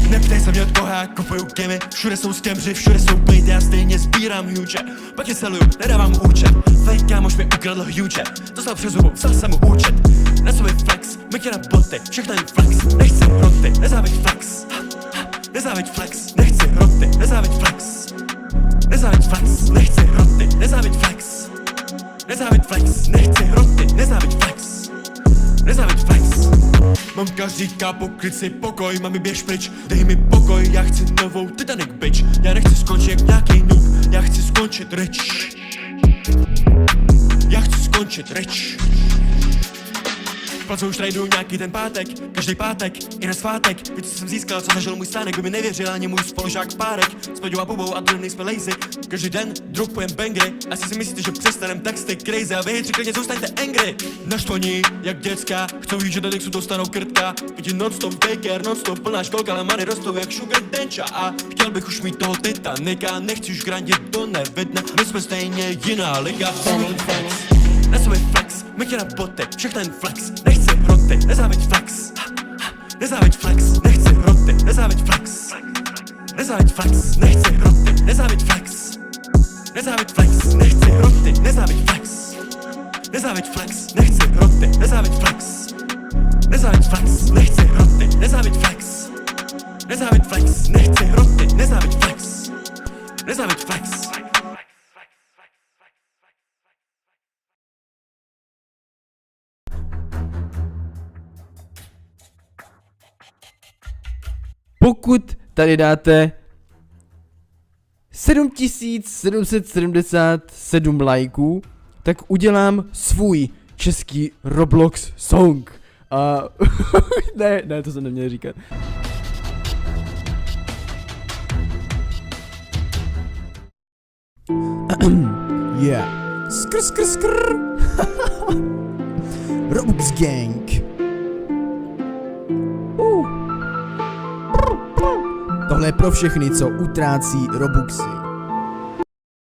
Neptej se mě od koho já kupuju kemy, všude jsou skemři, všude jsou plejty, já stejně sbírám huge. Pak je seluju, nedávám účet, fake kámoš mi ukradl huge. Dostal přes zubu, vzal jsem mu účet. Na sobě flex, myky na boty, všechno jen flex, nechci roty, nezáviď flex. Nezáviď flex, nechci roty, nezáviď flex. Nezáviď flex, nechci roty, nezáviď flex. Nezáviď flex, nechci roty, nezáviď flex. Nezáviď flex. Mamka říká pokryt si pokoj, mami běž pryč, dej mi pokoj, já chci novou Titanic bitch. Já nechci skončit jak nějaký noob, já chci skončit rich. Já chci skončit rich. Placu už tradu nějaký ten pátek, každý pátek, i na svátek. Víc co jsem získal, co zažil můj stánek, by mi nevěřil ani můj spolužák Párek. S Peďou a Bubou a druhým nejsme lazy. Každý den dropujem bangry, asi si myslíte, že přestanem texty crazy. A vy hejtři klidně zůstaňte angry. Naštvaní, jak děcka, chcou jít, že do Dixu dostanou krtka. Vidí non-stop daycare, non-stop plná školka, ale many rostou jak sugar denča. A chtěl bych už mít toho Titanica, nechci už grandit do nevidna. My jsme stejně jiná liga. Na sobě flex, myky na boty, všechno jen flex, nechci roty, nezáviď flex. Nezáviď flex, nechci roty, nezáviď flex. Nezáviď flex, nechci roty, nezáviď flex. Nezáviď flex, nechci roty, nezáviď flex. Nezáviď flex, nechci roty, nezáviď flex. Nezáviď flex, nechci roty, nezáviď flex. Nezáviď flex, nechci roty, nezáviď flex. Nezáviď flex. Pokud tady dáte 7777 lajků, tak udělám svůj český Roblox song. A ne, to jsem neměl říkat. Yeah. Skr. Roblox gang. Tohle je pro všechny, co utrácí Robuxy.